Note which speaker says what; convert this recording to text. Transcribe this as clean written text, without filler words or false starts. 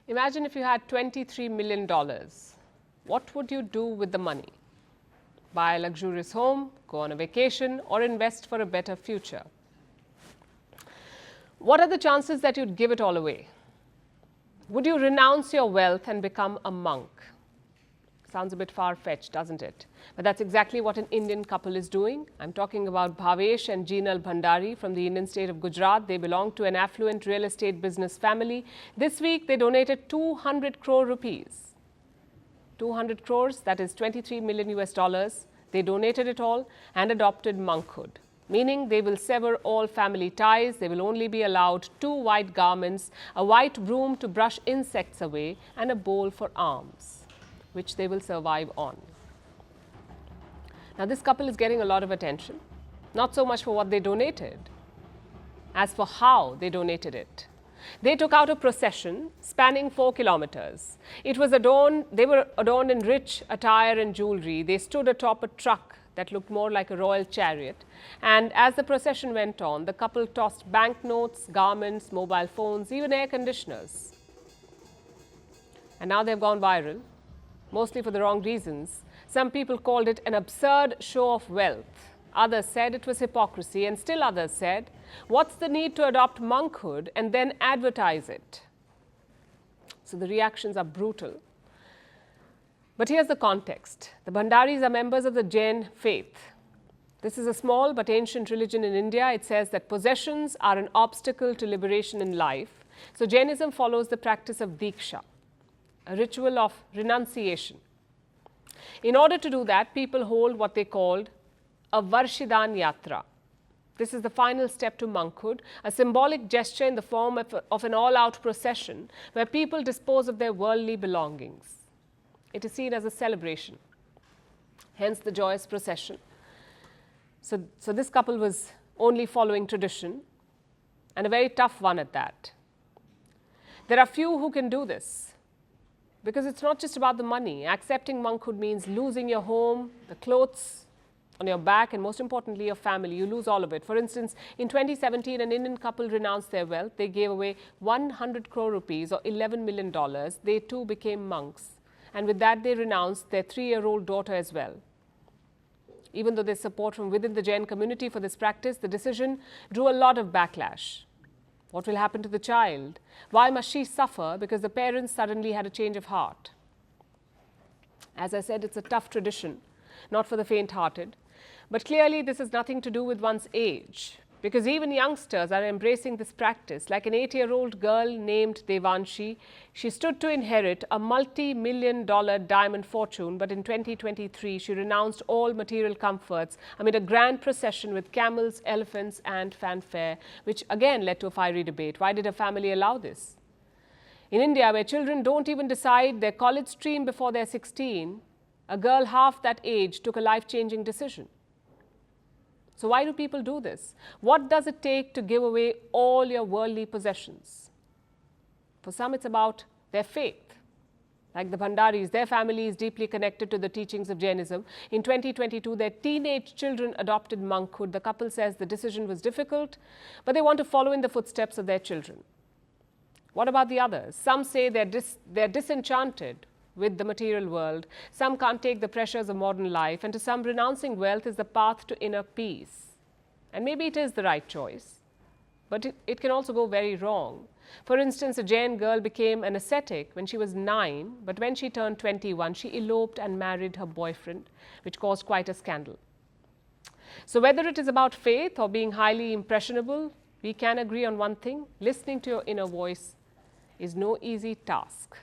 Speaker 1: Imagine if you had $23 million. What would you do with the money? Buy a luxurious home, go on a vacation, or invest for a better future? What are the chances that you'd give it all away? Would you renounce your wealth and become a monk? Sounds a bit far-fetched, doesn't it? But that's exactly what an Indian couple is doing. I'm talking about Bhavesh and Jeenal Bhandari from the Indian state of Gujarat. They belong to an affluent real estate business family. This week, they donated 200 crore rupees. 200 crores, that is 23 million US dollars. They donated it all and adopted monkhood, meaning they will sever all family ties. They will only be allowed 2 white garments, a white broom to brush insects away, and a bowl for alms, which they will survive on. Now, this couple is getting a lot of attention, not so much for what they donated, as for how they donated it. They took out a procession spanning 4 kilometers. It was adorned, they were adorned in rich attire and jewelry. They stood atop a truck that looked more like a royal chariot. And as the procession went on, the couple tossed banknotes, garments, mobile phones, even air conditioners. And now they've gone viral, mostly for the wrong reasons. Some people called it an absurd show of wealth. Others said it was hypocrisy, and still others said, what's the need to adopt monkhood and then advertise it? So the reactions are brutal. But here's the context. The Bhandaris are members of the Jain faith. This is a small but ancient religion in India. It says that possessions are an obstacle to liberation in life. So Jainism follows the practice of Diksha, a ritual of renunciation. In order to do that, people hold what they called a Varshidan Yatra. This is the final step to monkhood, a symbolic gesture in the form of an all-out procession where people dispose of their worldly belongings. It is seen as a celebration, hence the joyous procession. So this couple was only following tradition, and a very tough one at that. There are few who can do this, because it's not just about the money. Accepting monkhood means losing your home, the clothes on your back, and most importantly, your family. You lose all of it. For instance, in 2017, an Indian couple renounced their wealth. They gave away 100 crore rupees or $11 million. They too became monks. And with that, they renounced their 3-year-old daughter as well. Even though there's support from within the Jain community for this practice, the decision drew a lot of backlash. What will happen to the child? Why must she suffer because the parents suddenly had a change of heart? As I said, it's a tough tradition, not for the faint-hearted. But clearly, this has nothing to do with one's age, because even youngsters are embracing this practice. Like an 8-year-old girl named Devanshi, she stood to inherit a multi-million-dollar diamond fortune, but in 2023, she renounced all material comforts amid a grand procession with camels, elephants, and fanfare, which again led to a fiery debate. Why did her family allow this? In India, where children don't even decide their college stream before they're 16, a girl half that age took a life-changing decision. So why do people do this? What does it take to give away all your worldly possessions? For some, it's about their faith. Like the Bhandaris, their family is deeply connected to the teachings of Jainism. In 2022, their teenage children adopted monkhood. The couple says the decision was difficult, but they want to follow in the footsteps of their children. What about the others? Some say they're disenchanted with the material world. Some can't take the pressures of modern life, and to some, renouncing wealth is the path to inner peace. And maybe it is the right choice, but it can also go very wrong. For instance, a Jain girl became an ascetic when she was 9, but when she turned 21, she eloped and married her boyfriend, which caused quite a scandal. So whether it is about faith or being highly impressionable, we can agree on one thing: listening to your inner voice is no easy task.